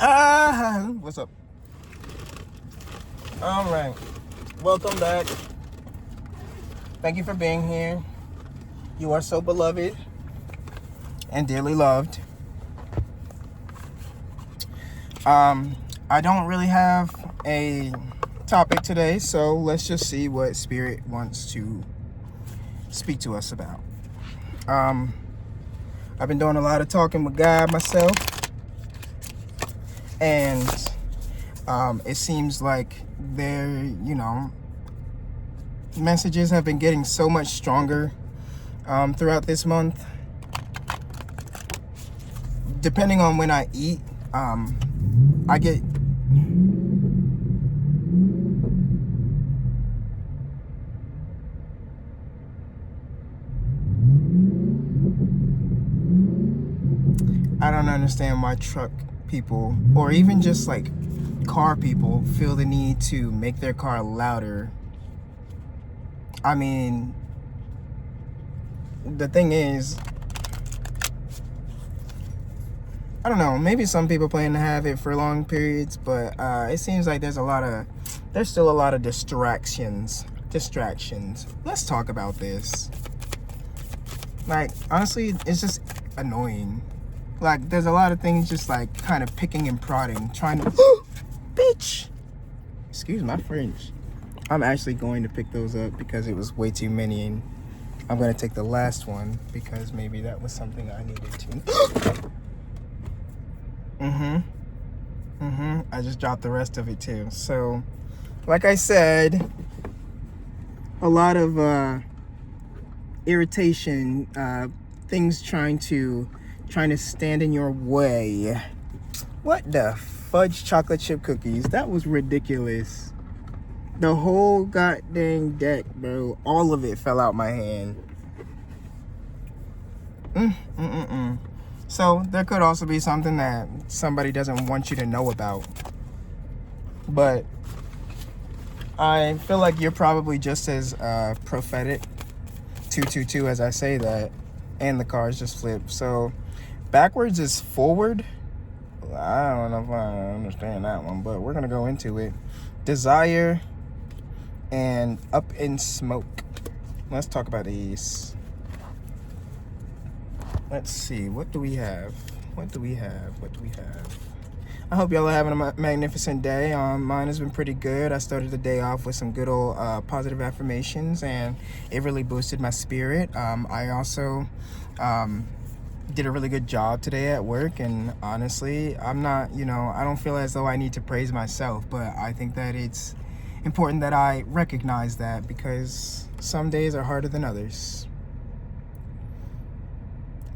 What's up? All right. Welcome back. Thank you for being here. You are so beloved and dearly loved. I don't really have a topic today, so let's just see what Spirit wants to speak to us about. I've been doing a lot of talking with God myself, and it seems like messages have been getting so much stronger throughout this month. Depending on when I eat, I get I don't understand why truck people, or even just like car people, feel the need to make their car louder. I mean, the thing is, I don't know, maybe some people plan to have it for long periods, but it seems like there's still a lot of distractions. Let's talk about this. Like, honestly, it's just annoying. Like, there's a lot of things just like kind of picking and prodding, trying to bitch, excuse my French. I'm actually going to pick those up because it was way too many, and I'm going to take the last one because maybe that was something I needed to. I just dropped the rest of it too. So, like I said, a lot of irritation, things trying to stand in your way. What the fudge chocolate chip cookies? That was ridiculous. The whole goddamn deck, bro. All of it fell out my hand. So there could also be something that somebody doesn't want you to know about. But I feel like you're probably just as prophetic, 222, as I say that, and the cars just flip. So backwards is forward. I don't know if I understand that one, but we're gonna go into it. Desire and Up in Smoke. Let's talk about these. Let's see, what do we have? I hope y'all are having a magnificent day. Mine has been pretty good. I started the day off with some good old positive affirmations, and it really boosted my spirit. I also did a really good job today at work, and honestly, I don't feel as though I need to praise myself, but I think that it's important that I recognize that, because some days are harder than others.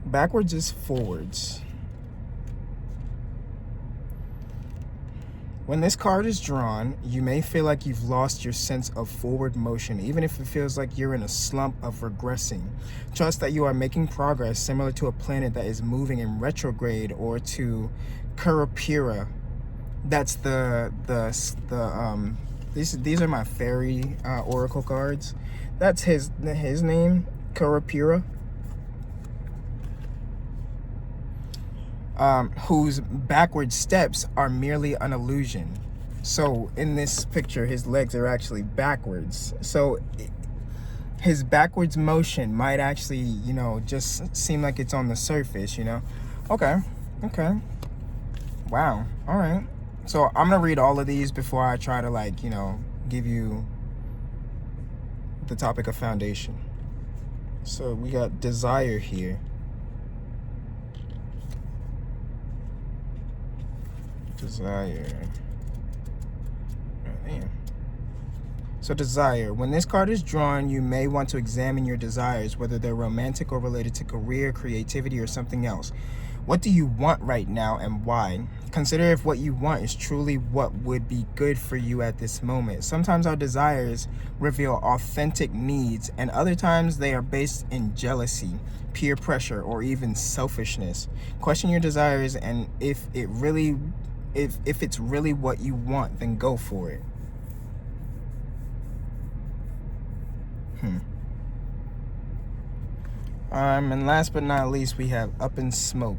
Backwards is forwards. When this card is drawn, you may feel like you've lost your sense of forward motion, even if it feels like you're in a slump of regressing. Trust that you are making progress, similar to a planet that is moving in retrograde, or to Kurapira. That's these are my fairy oracle cards. That's his name, Kurapira. Whose backward steps are merely an illusion. So in this picture, his legs are actually backwards. So his backwards motion might actually, just seem like it's on the surface, Okay. Wow. All right. So I'm going to read all of these before I try to give you the topic of foundation. So we got desire here. Desire. Oh, man. So desire. When this card is drawn, you may want to examine your desires, whether they're romantic or related to career, creativity, or something else. What do you want right now, and why? Consider if what you want is truly what would be good for you at this moment. Sometimes our desires reveal authentic needs, and other times they are based in jealousy, peer pressure, or even selfishness. Question your desires, and if it's really what you want, then go for it. And last but not least, we have Up in Smoke.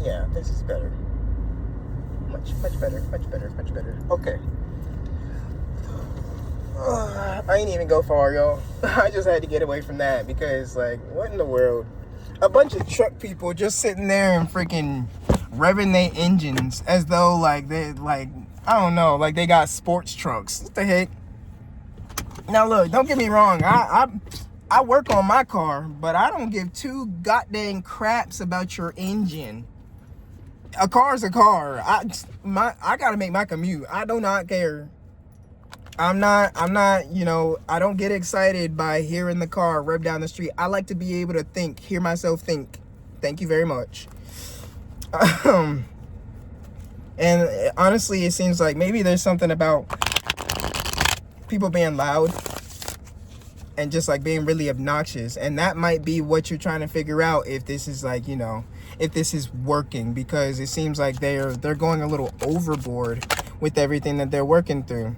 Yeah, this is better. Much better, much better, much better. Okay. I ain't even go far, y'all. I just had to get away from that because, like, what in the world? A bunch of truck people just sitting there and freaking revving their engines as though, like, they, like, I don't know, like they got sports trucks. What the heck? Now, look, don't get me wrong. I work on my car, but I don't give two goddamn craps about your engine. A car's a car. I gotta make my commute. I do not care. I'm not, I don't get excited by hearing the car rev down the street. I like to be able to hear myself think. Thank you very much. And honestly, it seems like maybe there's something about people being loud and just like being really obnoxious. And that might be what you're trying to figure out, if this is like, if this is working, because it seems like they're going a little overboard with everything that they're working through.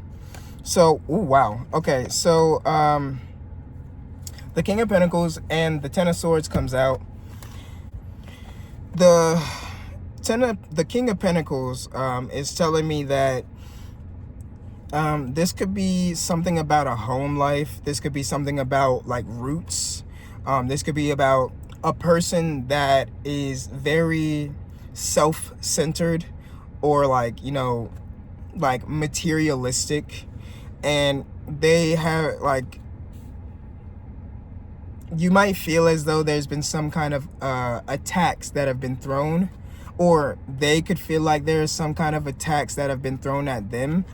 So, ooh, wow. Okay, so the King of Pentacles and the Ten of Swords comes out. The King of Pentacles is telling me that this could be something about a home life. This could be something about like roots. This could be about a person that is very self-centered or like, like materialistic. And they have like, you might feel as though there's been some kind of attacks that have been thrown, or they could feel like there's some kind of attacks that have been thrown at them.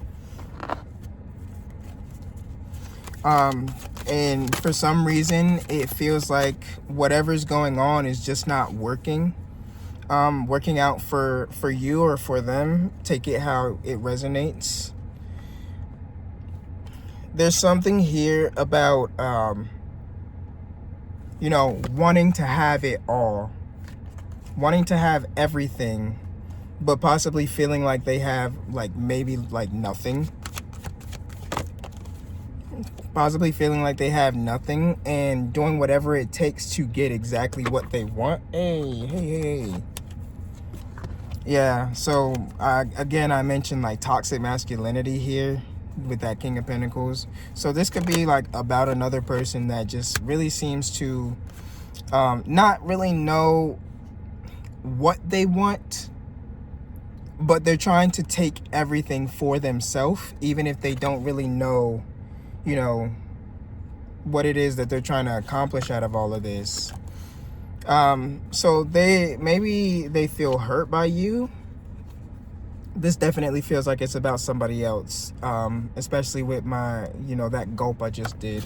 And for some reason, it feels like whatever's going on is just not working out for you or for them. Take it how it resonates. There's something here about, wanting to have it all, wanting to have everything, but possibly feeling like they have like maybe like nothing. Possibly feeling like they have nothing and doing whatever it takes to get exactly what they want. Hey. Yeah, so again, I mentioned like toxic masculinity here with that King of Pentacles. So this could be like about another person that just really seems to not really know what they want, but they're trying to take everything for themselves, even if they don't really know, what it is that they're trying to accomplish out of all of this. So maybe they feel hurt by you. This definitely feels like it's about somebody else, especially with my, that gulp I just did.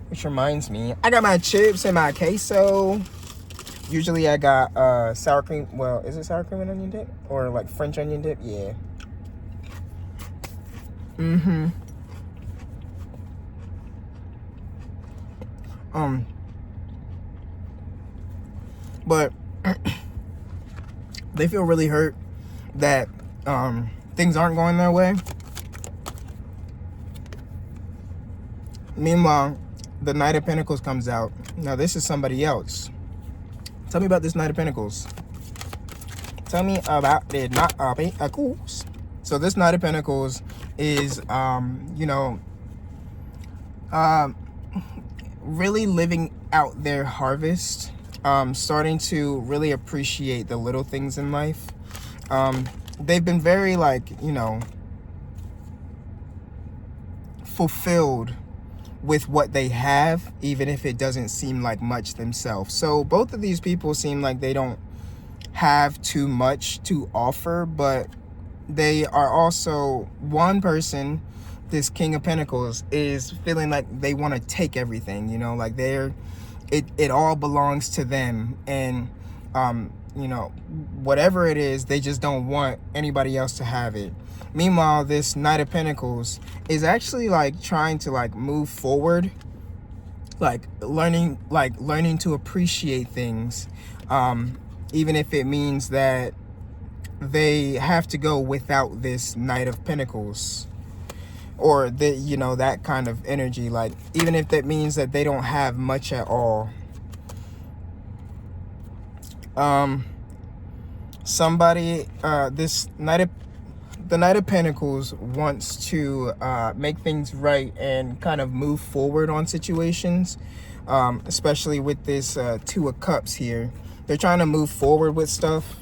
Which reminds me, I got my chips and my queso. Usually I got sour cream. Well, is it sour cream and onion dip? Or like French onion dip? Yeah. But they feel really hurt that things aren't going their way. Meanwhile, the Knight of Pentacles comes out. Now this is somebody else. Tell me about this Knight of Pentacles. Tell me about the Knight of Pentacles. So this Knight of Pentacles is really living out their harvest, starting to really appreciate the little things in life. They've been very like, fulfilled with what they have, even if it doesn't seem like much themselves. So both of these people seem like they don't have too much to offer, but they are also, one person, this King of Pentacles, is feeling like they want to take everything, like it all belongs to them. And, whatever it is, they just don't want anybody else to have it. Meanwhile, this Knight of Pentacles is actually like trying to like move forward, like learning to appreciate things, even if it means that they have to go without this Knight of Pentacles, or that kind of energy. Like even if that means that they don't have much at all. somebody, the Knight of Pentacles wants to make things right and kind of move forward on situations, especially with this Two of Cups here. They're trying to move forward with stuff.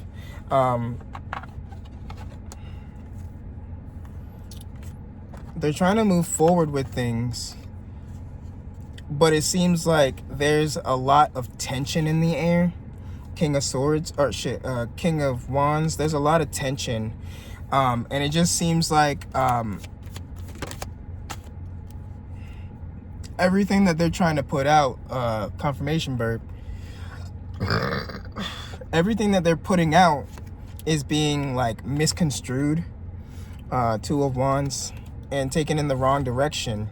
They're trying to move forward with things, but it seems like there's a lot of tension in the air. King of Swords, or King of Wands. There's a lot of tension. And it just seems like everything that they're trying to put out, confirmation burp, everything that they're putting out is being like misconstrued, Two of Wands, and taken in the wrong direction.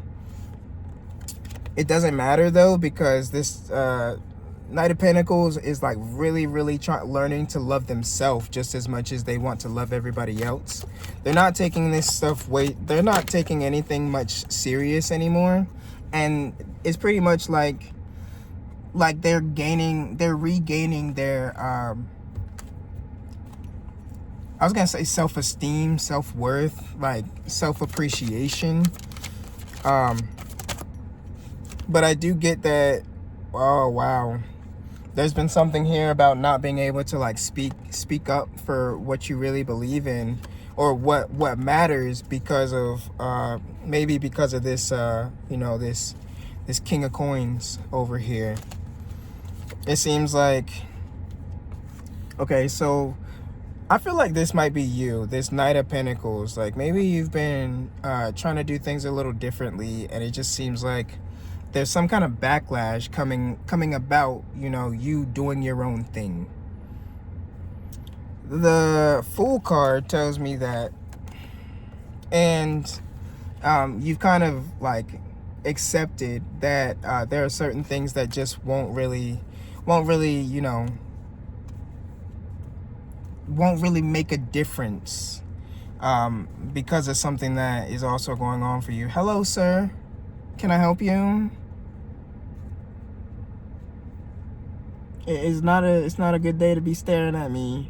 It doesn't matter though, because this Knight of Pentacles is like really learning to love themselves just as much as they want to love everybody else. They're not taking this stuff they're not taking anything much serious anymore, and it's pretty much like they're regaining their I was gonna say self-esteem, self-worth, like self-appreciation. But I do get that. Oh wow, there's been something here about not being able to like speak up for what you really believe in, or what matters, because of maybe because of this you know, this King of Coins over here. It seems like, okay, so I feel like this might be you, this Knight of Pentacles. Like maybe you've been trying to do things a little differently, and it just seems like there's some kind of backlash coming about, you know, you doing your own thing. The Fool card tells me that, and you've kind of like accepted that there are certain things that just won't really, you know, won't really make a difference because of something that is also going on for you. Hello, sir. Can I help you? It's not a good day to be staring at me.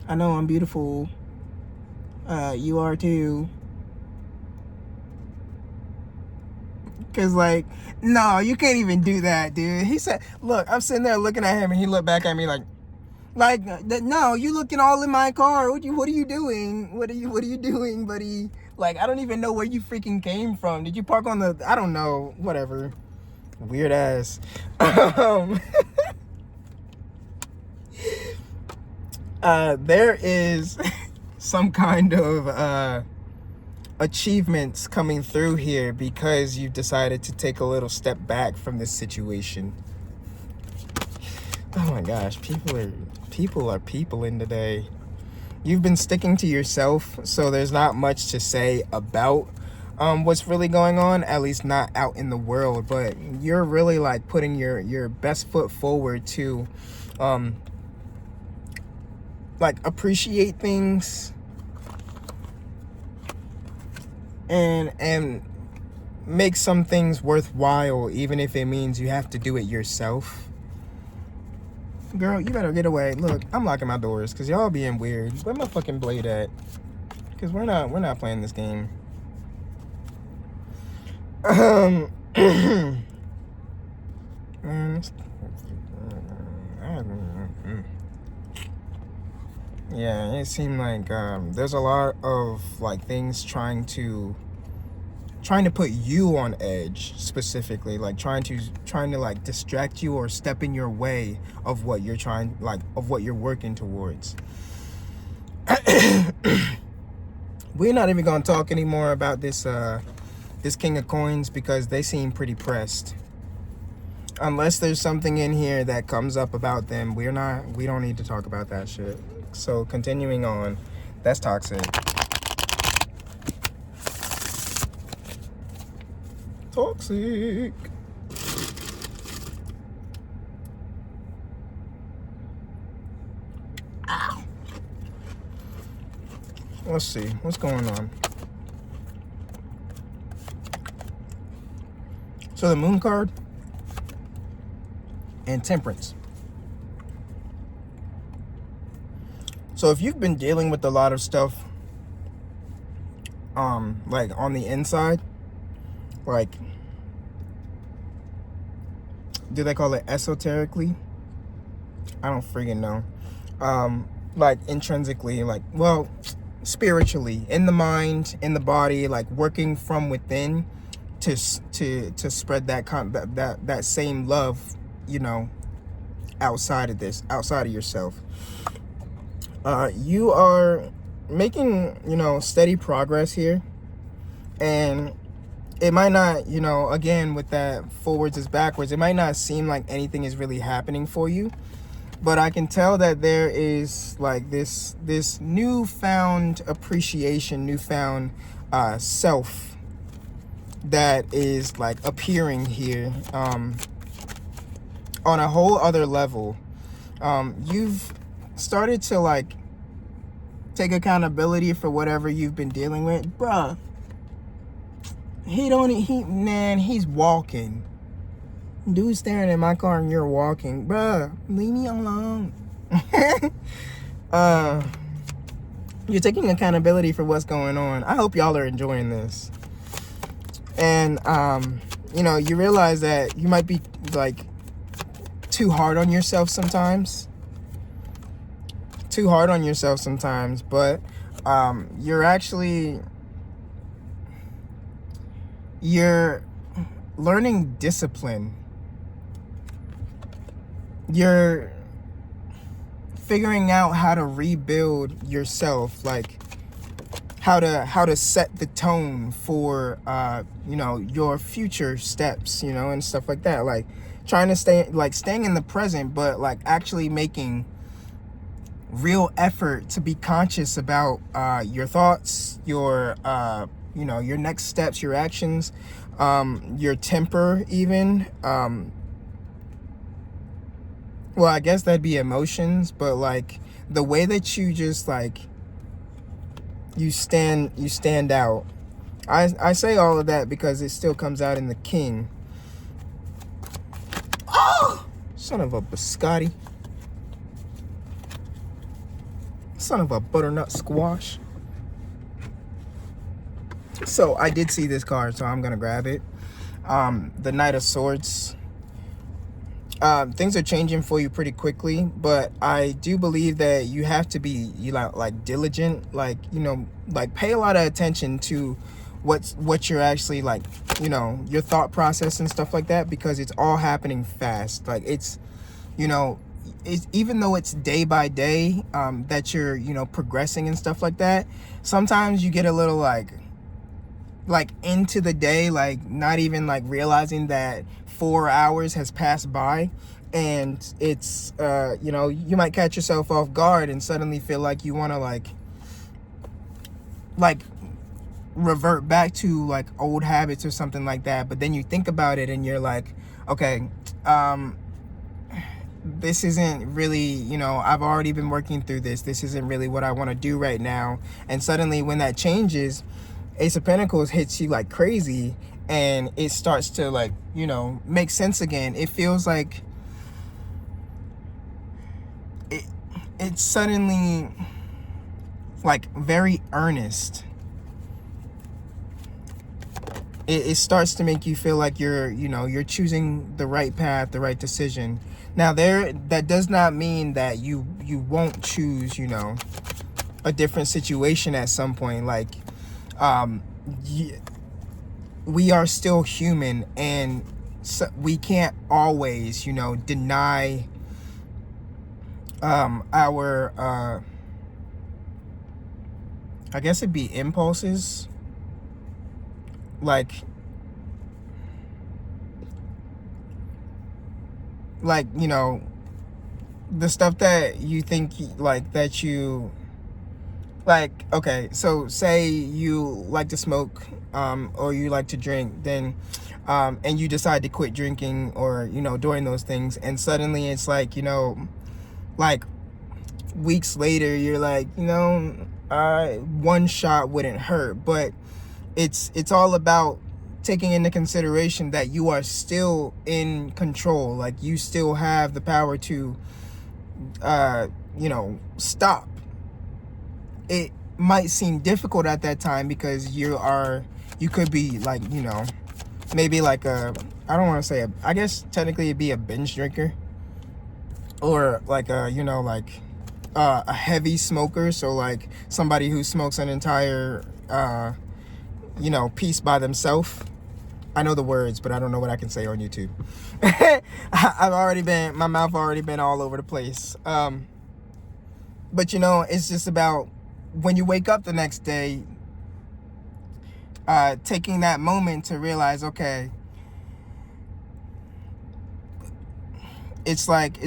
I know I'm beautiful. You are too. Cause like, no, you can't even do that, dude. He said, look, I'm sitting there looking at him, and he looked back at me like, no, you looking all in my car. What are you doing? What are you doing, buddy? Like, I don't even know where you freaking came from. Did you park on the, I don't know, whatever. Weird ass. There is some kind of achievements coming through here because you've decided to take a little step back from this situation. Oh my gosh, people are peopling today. You've been sticking to yourself, so there's not much to say about what's really going on, at least not out in the world, but you're really like putting your best foot forward to like appreciate things and make some things worthwhile, even if it means you have to do it yourself. Girl, you better get away. Look, I'm locking my doors because y'all being weird. Where my fucking blade at? Because we're not playing this game. Yeah, it seemed like there's a lot of like things trying to put you on edge, specifically, like trying to like distract you or step in your way of what you're of what you're working towards. We're not even gonna talk anymore about this this King of Coins because they seem pretty pressed. Unless there's something in here that comes up about them, we don't need to talk about that shit. So continuing on, that's toxic. Toxic. Ow. Let's see what's going on. So the Moon card and Temperance. So if you've been dealing with a lot of stuff, like on the inside, like, do they call it esoterically? I don't freaking know. Like intrinsically, like, well, spiritually, in the mind, in the body, like working from within to spread that same love, you know, outside of yourself. You are making, you know, steady progress here, and it might not, you know, again, with that forwards is backwards, it might not seem like anything is really happening for you, but I can tell that there is like this newfound appreciation, newfound self that is like appearing here on a whole other level. You've started to like take accountability for whatever you've been dealing with. Bruh, he's walking. Dude staring at my car and you're walking. Bruh, leave me alone. You're taking accountability for what's going on. I hope y'all are enjoying this. And, you know, you realize that you might be like too hard on yourself sometimes. But you're learning discipline. You're figuring out how to rebuild yourself, like how to set the tone for you know, your future steps, you know, and stuff like that. Like trying to staying in the present, but like actually making real effort to be conscious about your thoughts, your you know, your next steps, your actions, your temper even. Well, I guess that'd be emotions, but like the way that you just like you stand out. I say all of that because it still comes out in the king. Oh, son of a biscotti. Son of a butternut squash. So I did see this card, so I'm gonna grab it. The Knight of Swords. Things are changing for you pretty quickly, but I do believe that you have to be like diligent, like, you know, like pay a lot of attention to what you're actually like, you know, your thought process and stuff like that, because it's all happening fast. Like it's, you know, it's, even though it's day by day that you're, you know, progressing and stuff like that, sometimes you get a little like into the day, like not even like realizing that 4 hours has passed by, and it's you know, you might catch yourself off guard and suddenly feel like you want to like revert back to like old habits or something like that. But then you think about it and you're like, okay, this isn't really, you know, I've already been working through this isn't really what I want to do right now. And suddenly when that changes, Ace of Pentacles hits you like crazy, and it starts to like, you know, make sense again. It feels like it's suddenly like very earnest. It starts to make you feel like you're, you know, you're choosing the right path, the right decision. Now that does not mean that you won't choose, you know, a different situation at some point. Like we are still human, and so we can't always, you know, deny our I guess it'd be impulses, like you know, the stuff that you think like that you like. Okay, so say you like to smoke or you like to drink, then and you decide to quit drinking, or, you know, doing those things, and suddenly it's like, you know, like weeks later you're like, you know, one shot wouldn't hurt. But it's all about taking into consideration that you are still in control. Like you still have the power to you know, stop it might seem difficult at that time because you could be like, maybe like I don't want to say I guess technically it'd be a binge drinker, or like a heavy smoker. So like somebody who smokes an entire piece by themselves. I know the words, but I don't know what I can say on YouTube. My mouth already been all over the place. But it's just about when you wake up the next day, taking that moment to realize, okay, it's like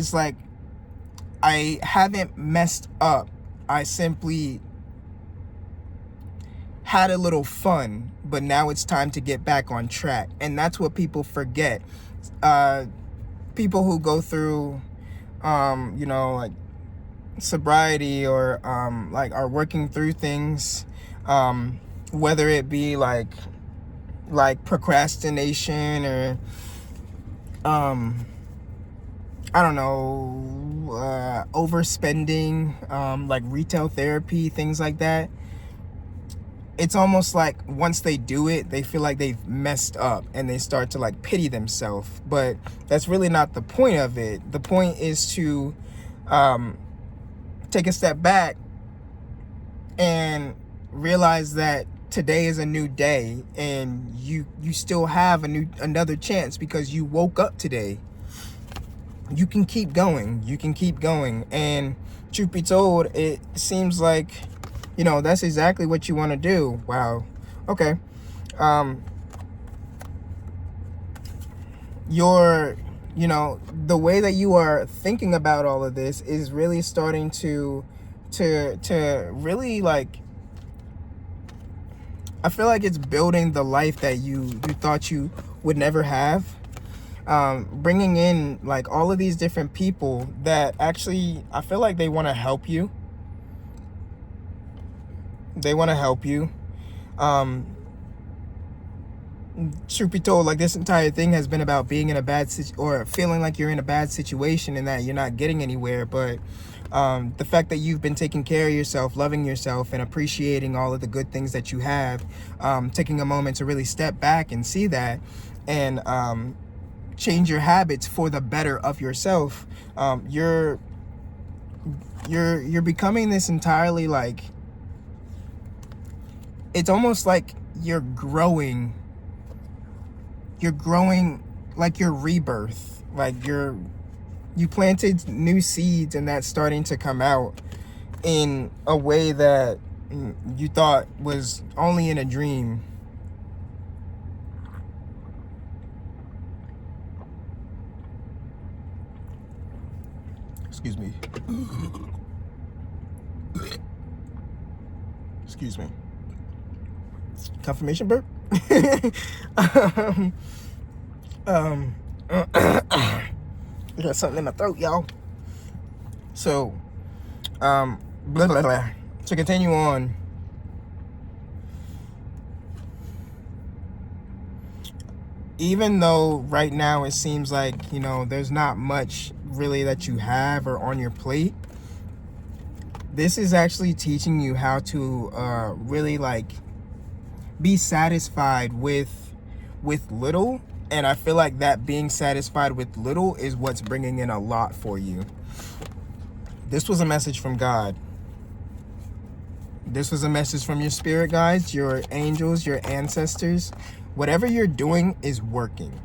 I haven't messed up. I simply had a little fun, but now it's time to get back on track. And that's what people forget. People who go through, like sobriety, or like are working through things, whether it be like procrastination, or I don't know, overspending, like retail therapy, things like that. It's almost like once they do it, they feel like they've messed up and they start to like pity themselves. But that's really not the point of it. The point is to take a step back and realize that today is a new day, and you still have another chance because you woke up today. You can keep going. And truth be told, it seems like that's exactly what you want to do. Wow. Okay. The way that you are thinking about all of this is really starting to really, like, I feel like it's building the life that you thought you would never have. Bringing in like all of these different people that actually, I feel like they want to help you. Truth be told, like, this entire thing has been about being in a bad or feeling like you're in a bad situation and that you're not getting anywhere. But the fact that you've been taking care of yourself, loving yourself, and appreciating all of the good things that you have, taking a moment to really step back and see that, and change your habits for the better of yourself. You're becoming this entirely, like, it's almost like you're growing like your rebirth. Like you planted new seeds, and that's starting to come out in a way that you thought was only in a dream. Excuse me. Excuse me. Confirmation burp. I got something in my throat, y'all. So, blah, blah, blah. To continue on, even though right now it seems like, there's not much really that you have or on your plate, this is actually teaching you how to really, like, be satisfied with little. And I feel like that being satisfied with little is what's bringing in a lot for you. This was a message from God. This was a message from your spirit guides, your angels, your ancestors. Whatever you're doing is working.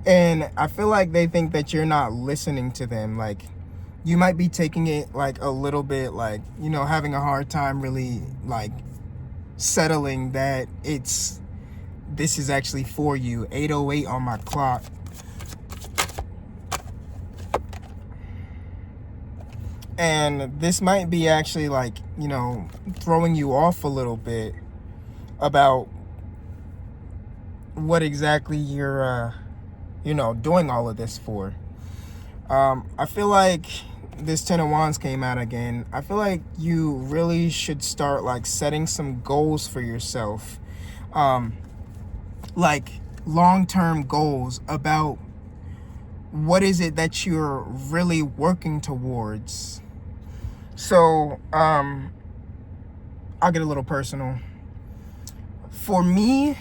And I feel like they think that you're not listening to them. Like, you might be taking it like a little bit, like, having a hard time really, like, settling that this is actually for you. 8:08 on my clock. And this might be actually, like, throwing you off a little bit about what exactly you're doing all of this for. I feel like this Ten of Wands came out again. I feel like you really should start, like, setting some goals for yourself, like long-term goals about what is it that you're really working towards. So, I'll get a little personal. For me,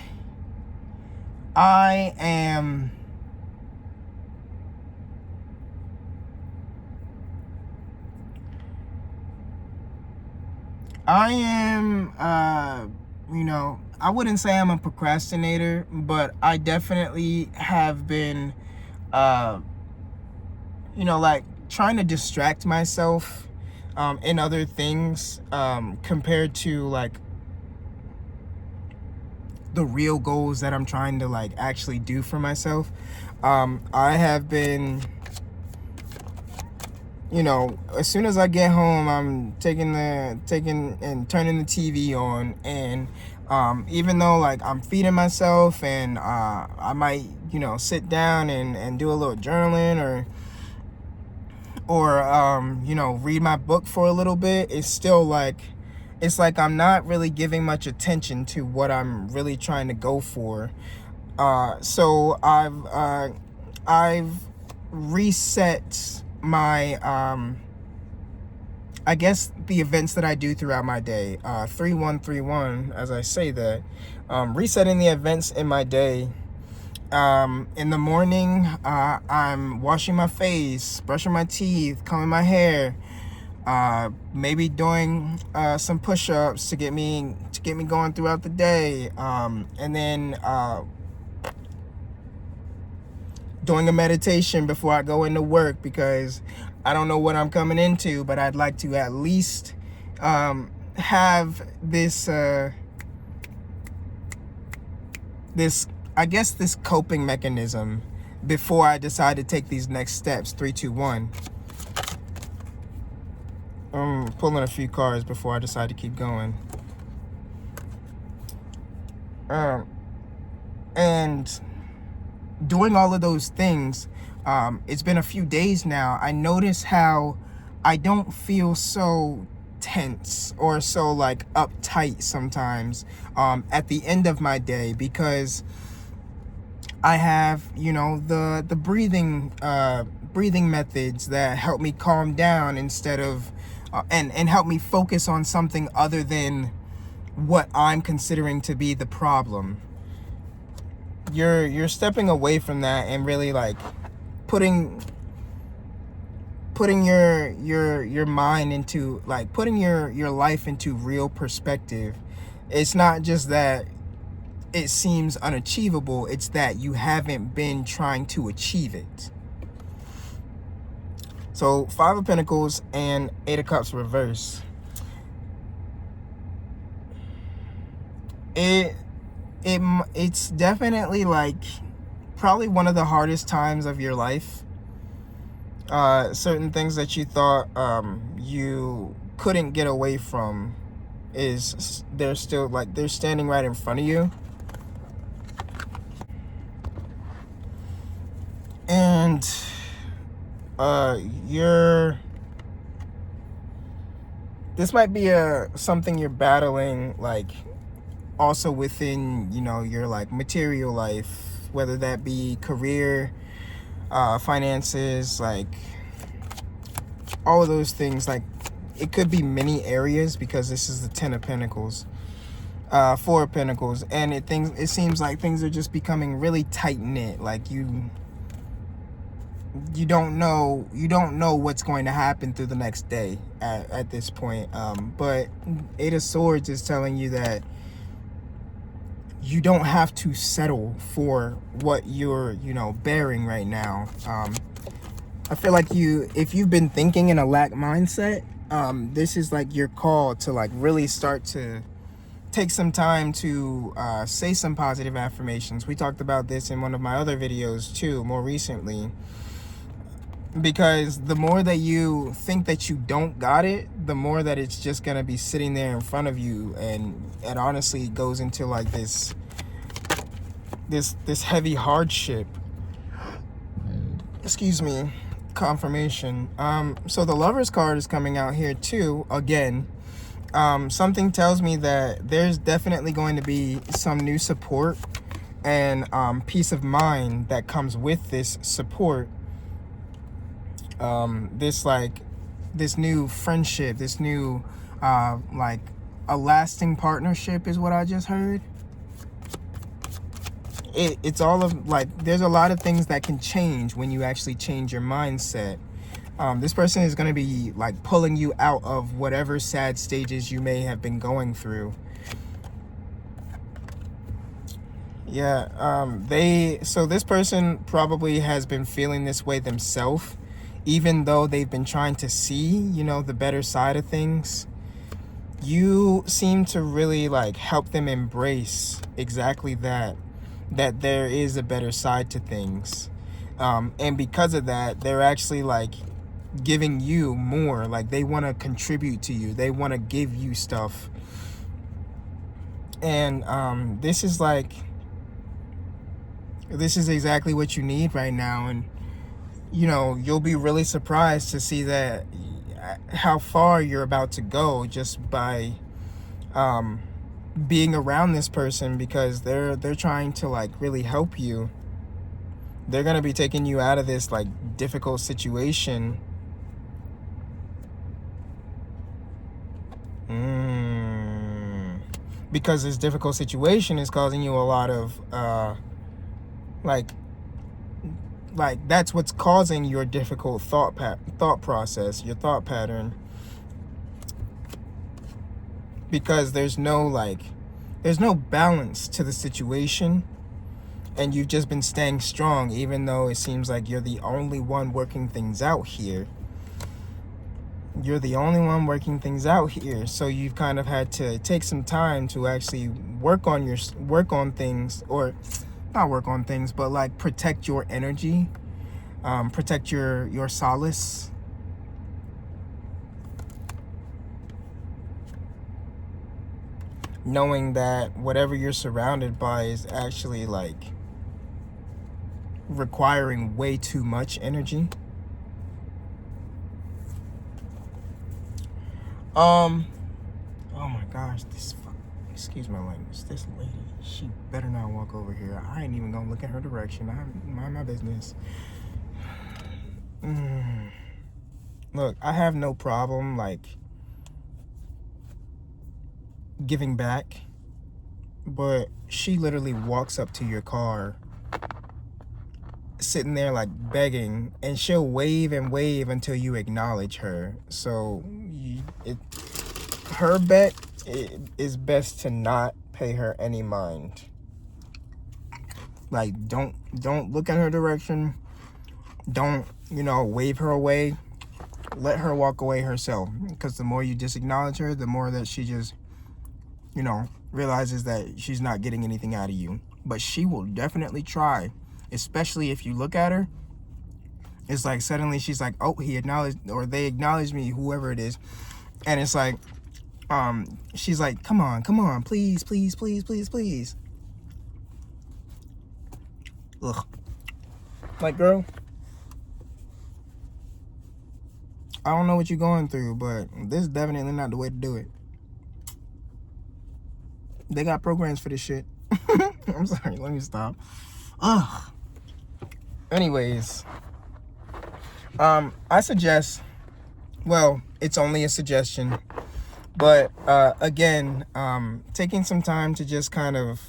I am I wouldn't say I'm a procrastinator, but I definitely have been, like trying to distract myself in other things compared to like the real goals that I'm trying to like actually do for myself. I have been, as soon as I get home, I'm taking and turning the TV on, and even though like I'm feeding myself, and I might, sit down and do a little journaling, or read my book for a little bit, it's like I'm not really giving much attention to what I'm really trying to go for. So I've reset my I guess the events that I do throughout my day. 3131, as I say that, resetting the events in my day. In the morning, I'm washing my face, brushing my teeth, combing my hair, maybe doing some push-ups to get me going throughout the day, and then doing a meditation before I go into work, because I don't know what I'm coming into, but I'd like to at least have this this coping mechanism before I decide to take these next steps. 3, 2, 1. I'm pulling a few cards before I decide to keep going. And doing all of those things, it's been a few days now. I notice how I don't feel so tense or so like uptight sometimes at the end of my day, because I have, the breathing methods that help me calm down instead of and help me focus on something other than what I'm considering to be the problem. You're stepping away from that and really like putting your mind into, like, putting your life into real perspective. It's not just that it seems unachievable, it's that you haven't been trying to achieve it. So 5 of Pentacles and 8 of Cups reverse. It's definitely like probably one of the hardest times of your life. Certain things that you thought you couldn't get away from they're still like they're standing right in front of you. And this might be something you're battling, like also within, your like material life, whether that be career, finances, like all of those things. Like it could be many areas, because this is the 10 of Pentacles, 4 of Pentacles, and it seems like things are just becoming really tight knit. Like you don't know what's going to happen through the next day at this point. But 8 of Swords is telling you that you don't have to settle for what you're, bearing right now. I feel like if you've been thinking in a lack mindset, this is like your call to like really start to take some time to say some positive affirmations. We talked about this in one of my other videos too, more recently. Because the more that you think that you don't got it, the more that it's just gonna be sitting there in front of you, and it honestly goes into like this heavy hardship. Excuse me, confirmation. So the Lovers card is coming out here too again. Something tells me that there's definitely going to be some new support and peace of mind that comes with this support. This like this new friendship, this new like a lasting partnership is what I just heard. It's all of like, there's a lot of things that can change when you actually change your mindset. This person is going to be like pulling you out of whatever sad stages you may have been going through. Yeah, so this person probably has been feeling this way themselves, even though they've been trying to see, the better side of things. You seem to really like help them embrace exactly that there is a better side to things. And because of that, they're actually like giving you more. Like they want to contribute to you. They want to give you stuff. And this is exactly what you need right now. And you'll be really surprised to see that how far you're about to go just by being around this person, because they're trying to like really help you. They're going to be taking you out of this like difficult situation. Because this difficult situation is causing you a lot of like that's what's causing your difficult thought process, your thought pattern. Because there's no balance to the situation, and you've just been staying strong, even though it seems like you're the only one working things out here. You're the only one working things out here. So you've kind of had to take some time to actually work on things, or not work on things, but like protect your energy, protect your solace. Knowing that whatever you're surrounded by is actually like requiring way too much energy. Oh my gosh, excuse my language, this lady, she better not walk over here. I ain't even gonna look in her direction. I mind my business. Look, I have no problem like giving back, but she literally walks up to your car, sitting there like begging, and she'll wave and wave until you acknowledge her. So her bet, it is best to not pay her any mind. Like don't look in her direction. Don't wave her away. Let her walk away herself, because the more you disacknowledge her, the more that she just realizes that she's not getting anything out of you. But she will definitely try, especially if you look at her. It's like suddenly she's like, oh, he acknowledged, or they acknowledged me, whoever it is. And it's like, she's like, come on, please, please, please, please, please. Ugh. Like, girl, I don't know what you're going through, but this is definitely not the way to do it. They got programs for this shit. I'm sorry, let me stop. Ugh. Anyways, I suggest, well, it's only a suggestion, but again, taking some time to just kind of,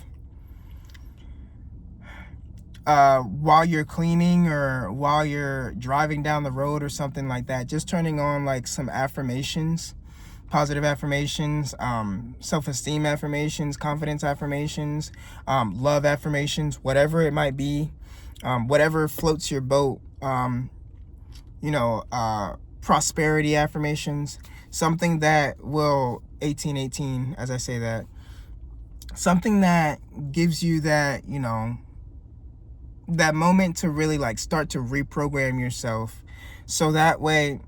while you're cleaning or while you're driving down the road or something like that, just turning on like some affirmations, positive affirmations, self-esteem affirmations, confidence affirmations, love affirmations, whatever it might be, whatever floats your boat, prosperity affirmations, something that will, 1818, as I say that, something that gives you that, that moment to really like start to reprogram yourself, so that way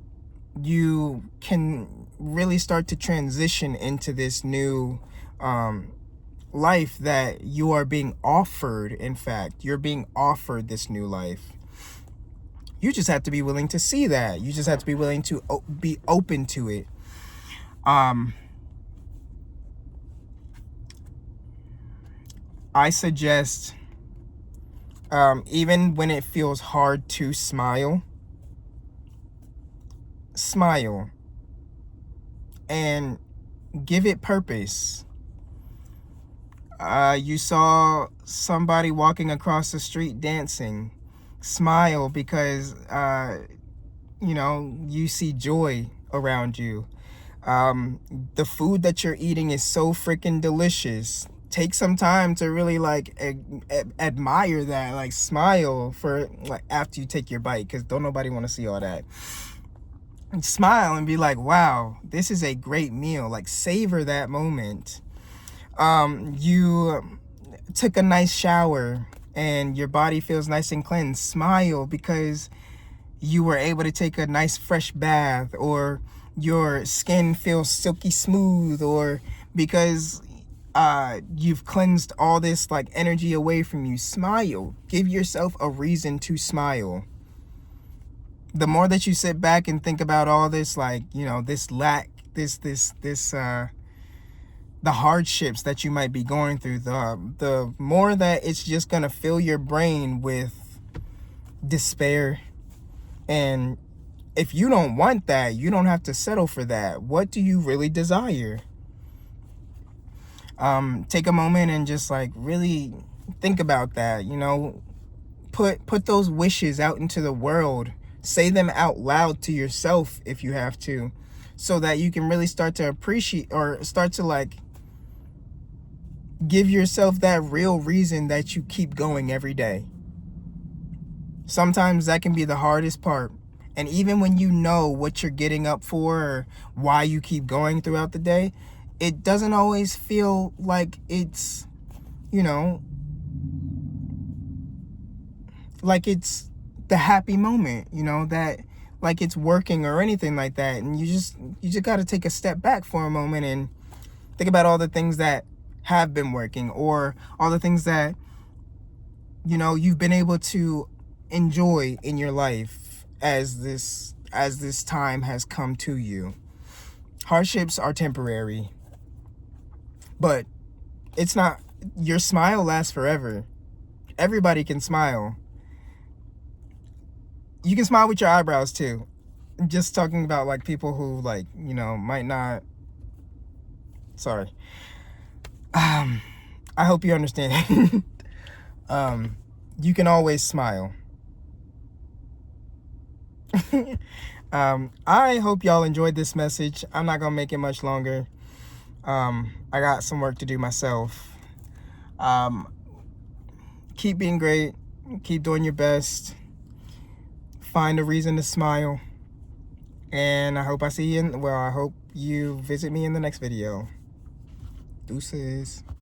you can really start to transition into this new life that you are being offered. In fact, you're being offered this new life. You just have to be willing to see that. You just have to be willing to be open to it. I suggest, even when it feels hard to smile smile and give it purpose. You saw somebody walking across the street dancing. Smile because, you know, you see joy around you. The food that you're eating is so freaking delicious. Take some time to really like admire that, like smile for like after you take your bite, because don't nobody want to see all that. And smile and be like, wow, this is a great meal. Like savor that moment. You took a nice shower and your body feels nice and cleansed. Smile because you were able to take a nice fresh bath, or your skin feels silky smooth, or because you've cleansed all this like energy away from you. Smile. Give yourself a reason to smile. The more that you sit back and think about all this, like, you know, this lack, the hardships that you might be going through, the more that it's just gonna fill your brain with despair. And if you don't want that, you don't have to settle for that. What do you really desire? Take a moment and just like really think about that. You know, put those wishes out into the world. Say them out loud to yourself if you have to, so that you can really start to appreciate, or start to like give yourself that real reason that you keep going every day. Sometimes that can be the hardest part. And even when you know what you're getting up for, or why you keep going throughout the day, it doesn't always feel like it's, you know, like it's the happy moment, you know, that like it's working or anything like that. And you just got to take a step back for a moment and think about all the things that have been working, or all the things that, you know, you've been able to enjoy in your life as this time has come to you. Hardships are temporary, but it's not. Your smile lasts forever. Everybody can smile. You can smile with your eyebrows too. I'm just talking about like people who, like, you know, might not. Sorry. I hope you understand. You can always smile. I hope y'all enjoyed this message. I'm not gonna make it much longer. I got some work to do myself. Keep being great. Keep doing your best. Find a reason to smile. And I hope I hope you visit me in the next video. Deuces.